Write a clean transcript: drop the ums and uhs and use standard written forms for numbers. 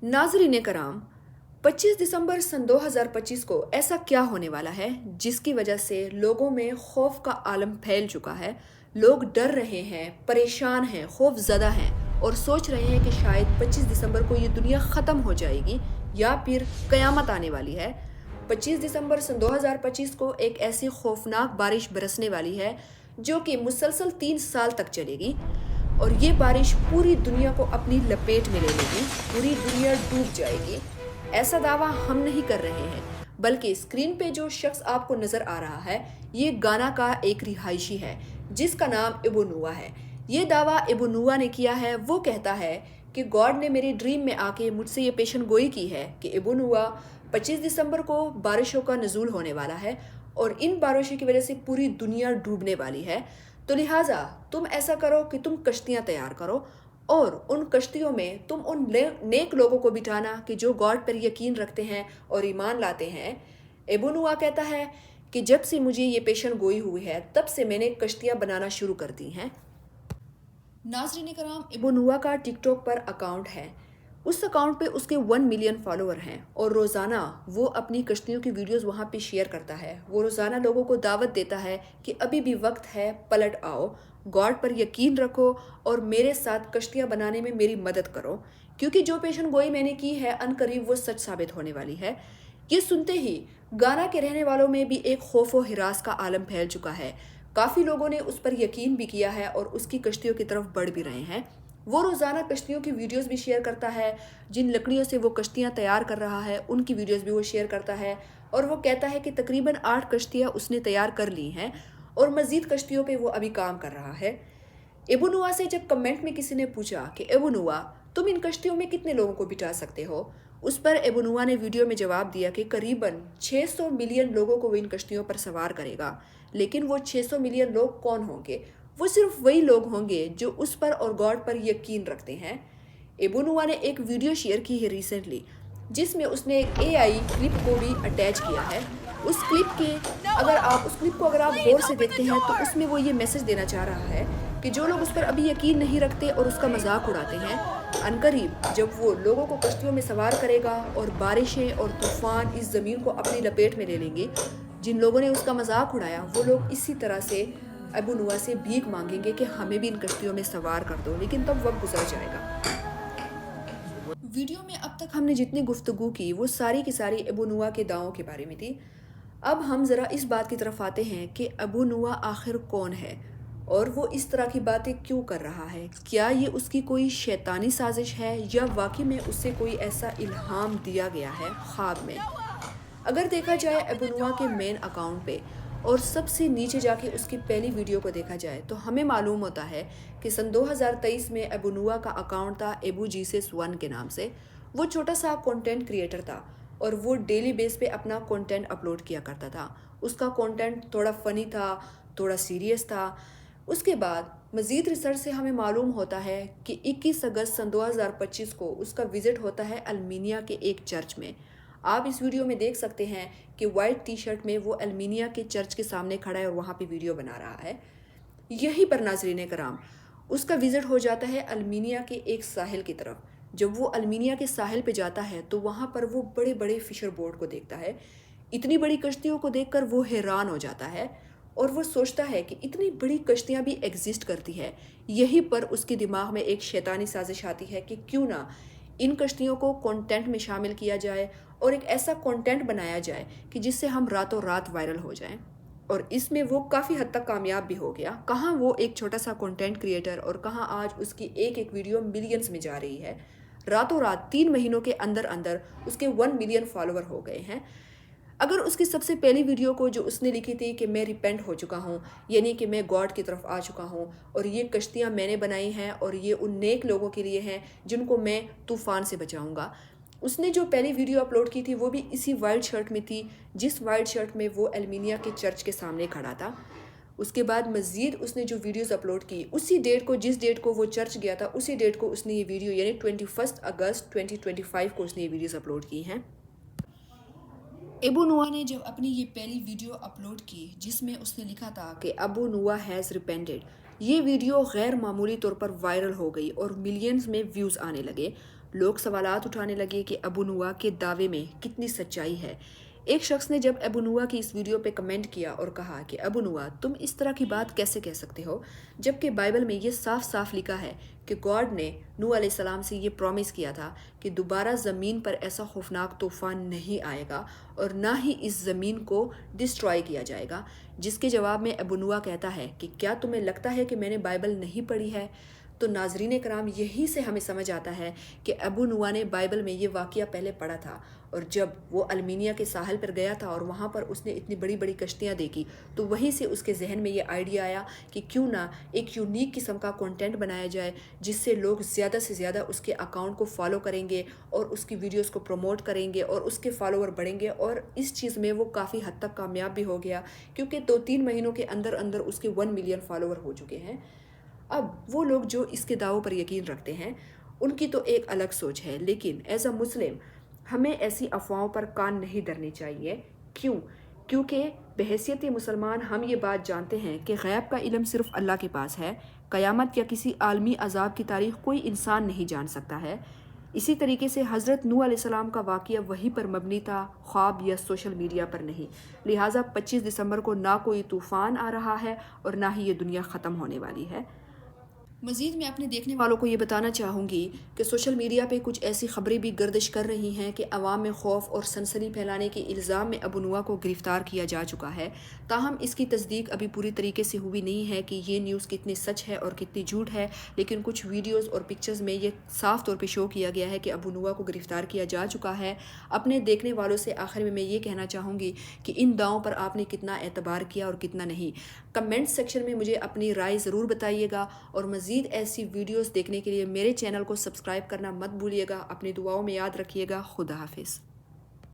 नाजरीन कराम, 25 दिसंबर सन 2025 को ऐसा क्या होने वाला है जिसकी वजह से लोगों में खौफ का आलम फैल चुका है। लोग डर रहे हैं, परेशान हैं, खौफ ज़दा हैं और सोच रहे हैं कि शायद 25 दिसंबर को ये दुनिया ख़त्म हो जाएगी या फिर क़यामत आने वाली है। 25 दिसंबर सन 2025 को एक ऐसी खौफनाक बारिश बरसने वाली है जो कि मुसलसल 3 साल तक चलेगी और ये बारिश पूरी दुनिया को अपनी लपेट में ले लेगी, पूरी दुनिया डूब जाएगी। ऐसा दावा हम नहीं कर रहे हैं, बल्कि स्क्रीन पे जो शख्स आपको नज़र आ रहा है ये गाना का एक रिहायशी है जिसका नाम अबू नुआ है। ये दावा अबू नुआ ने किया है। वो कहता है कि गॉड ने मेरी ड्रीम में आके मुझसे ये पेशन गोई की है कि अबू नुआ 25 दिसंबर को बारिशों का नज़ूल होने वाला है और इन बारिशों की वजह से पूरी दुनिया डूबने वाली है। तो लिहाजा तुम ऐसा करो कि तुम कश्तियाँ तैयार करो और उन कश्तियों में तुम उन नेक लोगों को बिठाना कि जो गॉड पर यकीन रखते हैं और ईमान लाते हैं। अबू नुआ कहता है कि जब से मुझे ये पेशन गोई हुई है तब से मैंने कश्तियाँ बनाना शुरू कर दी हैं। नाज़रीन कराम, अबू नुआ का टिकटॉक पर अकाउंट है। उस अकाउंट पे उसके 1 मिलियन फॉलोअर हैं और रोज़ाना वो अपनी कश्तियों की वीडियोस वहाँ पे शेयर करता है। वो रोज़ाना लोगों को दावत देता है कि अभी भी वक्त है, पलट आओ, गॉड पर यकीन रखो और मेरे साथ कश्तियाँ बनाने में मेरी मदद करो, क्योंकि जो पेशन गोई मैंने की है अनकरीब वो सच साबित होने वाली है। ये सुनते ही गाना के रहने वालों में भी एक खौफ व हिरास का आलम फैल चुका है। काफ़ी लोगों ने उस पर यकीन भी किया है और उसकी कश्तियों की तरफ बढ़ भी रहे हैं। वो रोज़ाना कश्तियों की वीडियोस भी शेयर करता है। जिन लकड़ियों से वो कश्तियाँ तैयार कर रहा है उनकी वीडियोस भी वो शेयर करता है और वो कहता है कि तकरीबन 8 कश्तियाँ उसने तैयार कर ली हैं और मज़ीद कश्तियों पे वो अभी काम कर रहा है। अबू नुआ से जब कमेंट में किसी ने पूछा कि अबू नुआ तुम इन कश्तियों में कितने लोगों को बिठा सकते हो, उस पर अबू नुआ ने वीडियो में जवाब दिया कि करीबन 600 मिलियन लोगों को वो इन कश्तियों पर सवार करेगा। लेकिन वो 600 मिलियन लोग कौन होंगे? वो सिर्फ वही लोग होंगे जो उस पर और गॉड पर यकीन रखते हैं। अबू नुआ ने एक वीडियो शेयर की है रिसेंटली जिसमें उसने एक AI क्लिप को भी अटैच किया है। उस क्लिप को अगर आप गौर से देखते हैं तो उसमें वो ये मैसेज देना चाह रहा है कि जो लोग उस पर अभी यकीन नहीं रखते और उसका मजाक उड़ाते हैं, अनकरीब जब वो लोगों को कश्तियों में सवार करेगा और बारिशें और तूफान इस ज़मीन को अपनी लपेट में ले लेंगे, जिन लोगों ने उसका मजाक उड़ाया वो लोग इसी तरह से अबू नुआ से भीख मांगेंगे कि हमें भी इन कश्तियों में सवार कर दो, लेकिन तब वक्त गुजर जाएगा। वीडियो में अब तक हमने जितनी गुफ्तगू की वो सारी की सारी अबू नुआ के दावों के बारे में थी। अब हम ज़रा इस बात की तरफ आते हैं कि अबू नुआ आखिर कौन है और वो इस तरह की बातें क्यों कर रहा है। क्या ये उसकी कोई शैतानी साजिश है या वाकई में उससे कोई ऐसा इल्हाम दिया गया है ख्वाब में? अगर देखा जाए अबू नुआ के मेन अकाउंट पे और सबसे नीचे जाके उसकी पहली वीडियो को देखा जाए तो हमें मालूम होता है कि सन 2023 में अबू नुआ का अकाउंट था अबू जीसस 1 के नाम से। वो छोटा सा कंटेंट क्रिएटर था और वो डेली बेस पे अपना कंटेंट अपलोड किया करता था। उसका कंटेंट थोड़ा फ़नी था, थोड़ा सीरियस था। उसके बाद मज़ीद रिसर्च से हमें मालूम होता है कि 21 अगस्त सन 2025 को उसका विज़िट होता है अल्मीनिया के एक चर्च में। आप इस वीडियो में देख सकते हैं कि वाइट टी शर्ट में वो अल्मीनिया के चर्च के सामने खड़ा है और वहाँ पे वीडियो बना रहा है। यहीं पर नाज़रीन कराम उसका विज़िट हो जाता है अल्मीनिया के एक साहिल की तरफ। जब वो अल्मीनिया के साहिल पे जाता है तो वहाँ पर वो बड़े बड़े फिशर बोट को देखता है। इतनी बड़ी कश्तियों को देखकर वो हैरान हो जाता है और वो सोचता है कि इतनी बड़ी कश्तियाँ भी एग्जिस्ट करती है। यहीं पर उसके दिमाग में एक शैतानी साजिश आती है कि क्यों ना इन कश्तियों को कंटेंट में शामिल किया जाए और एक ऐसा कंटेंट बनाया जाए कि जिससे हम रातों रात वायरल हो जाएं। और इसमें वो काफ़ी हद तक कामयाब भी हो गया। कहाँ वो एक छोटा सा कंटेंट क्रिएटर और कहाँ आज उसकी एक वीडियो मिलियंस में जा रही है। रातों रात 3 महीनों के अंदर अंदर उसके 1 मिलियन फॉलोअर हो गए हैं। अगर उसकी सबसे पहली वीडियो को जो उसने लिखी थी कि मैं रिपेंट हो चुका हूँ, यानी कि मैं गॉड की तरफ आ चुका हूँ और ये कश्तियाँ मैंने बनाई हैं और ये उन नेक लोगों के लिए हैं जिनको मैं तूफ़ान से बचाऊँगा, उसने जो पहली वीडियो अपलोड की थी वो भी इसी वाइट शर्ट में थी जिस वाइट शर्ट में वो अल्मीनिया के चर्च के सामने खड़ा था। उसके बाद मज़ीद उसने जो वीडियोस अपलोड की उसी डेट को, जिस डेट को वो चर्च गया था उसी डेट को उसने ये वीडियो यानी 21 अगस्त 2025 को उसने ये वीडियोस अपलोड की हैं। अबू नुआ ने जब अपनी ये पहली वीडियो अपलोड की जिसमें उसने लिखा था कि अबू नुआ हैज़ रिपेंटेड, ये वीडियो गैर मामूली तौर पर वायरल हो गई और मिलियंस में व्यूज़ आने लगे। لوگ سوالات اٹھانے لگے کہ ابو نوا کے دعوے میں کتنی سچائی ہے۔ ایک شخص نے جب ابو نوا کی اس ویڈیو پہ کمنٹ کیا اور کہا کہ ابو نوا تم اس طرح کی بات کیسے کہہ سکتے ہو جبکہ بائبل میں یہ صاف صاف لکھا ہے کہ گاڈ نے نوح علیہ السلام سے یہ پرومس کیا تھا کہ دوبارہ زمین پر ایسا خوفناک طوفان نہیں آئے گا اور نہ ہی اس زمین کو ڈسٹرائے کیا جائے گا، جس کے جواب میں ابو نوا کہتا ہے کہ کیا تمہیں لگتا ہے کہ میں نے بائبل نہیں پڑھی ہے؟ تو ناظرین کرام، یہی سے ہمیں سمجھ آتا ہے کہ ابو نوا نے بائبل میں یہ واقعہ پہلے پڑھا تھا، اور جب وہ المینیا کے ساحل پر گیا تھا اور وہاں پر اس نے اتنی بڑی بڑی کشتیاں دیکھی تو وہیں سے اس کے ذہن میں یہ آئیڈیا آیا کہ کیوں نہ ایک یونیک قسم کا کنٹینٹ بنایا جائے جس سے لوگ زیادہ سے زیادہ اس کے اکاؤنٹ کو فالو کریں گے اور اس کی ویڈیوز کو پروموٹ کریں گے اور اس کے فالوور بڑھیں گے، اور اس چیز میں وہ کافی حد تک کامیاب بھی ہو گیا کیونکہ 2-3 مہینوں کے اندر اندر اس کے 1 ملین فالوور ہو چکے ہیں۔ اب وہ لوگ جو اس کے دعووں پر یقین رکھتے ہیں ان کی تو ایک الگ سوچ ہے، لیکن ایز اے مسلم ہمیں ایسی افواہوں پر کان نہیں دھرنے چاہیے۔ کیونکہ بحیثیت مسلمان ہم یہ بات جانتے ہیں کہ غیب کا علم صرف اللہ کے پاس ہے، قیامت یا کسی عالمی عذاب کی تاریخ کوئی انسان نہیں جان سکتا ہے۔ اسی طریقے سے حضرت نوح علیہ السلام کا واقعہ وہی پر مبنی تھا، خواب یا سوشل میڈیا پر نہیں، لہٰذا 25 دسمبر کو نہ کوئی طوفان آ رہا ہے اور نہ ہی یہ دنیا ختم ہونے والی ہے۔ مزید میں اپنے دیکھنے والوں کو یہ بتانا چاہوں گی کہ سوشل میڈیا پہ کچھ ایسی خبریں بھی گردش کر رہی ہیں کہ عوام میں خوف اور سنسنی پھیلانے کے الزام میں ابو نوا کو گرفتار کیا جا چکا ہے، تاہم اس کی تصدیق ابھی پوری طریقے سے ہوئی نہیں ہے کہ یہ نیوز کتنی سچ ہے اور کتنی جھوٹ ہے، لیکن کچھ ویڈیوز اور پکچرز میں یہ صاف طور پہ شو کیا گیا ہے کہ ابو نوا کو گرفتار کیا جا چکا ہے۔ اپنے دیکھنے والوں سے آخر میں یہ کہنا چاہوں گی کہ ان دعووں پر آپ نے کتنا اعتبار کیا اور کتنا نہیں۔ کمنٹ سیکشن میں مجھے اپنی رائے ضرور بتائیے گا، اور مزید ایسی ویڈیوز دیکھنے کے لیے میرے چینل کو سبسکرائب کرنا مت بھولیے گا۔ اپنی دعاؤں میں یاد رکھیے گا۔ خدا حافظ۔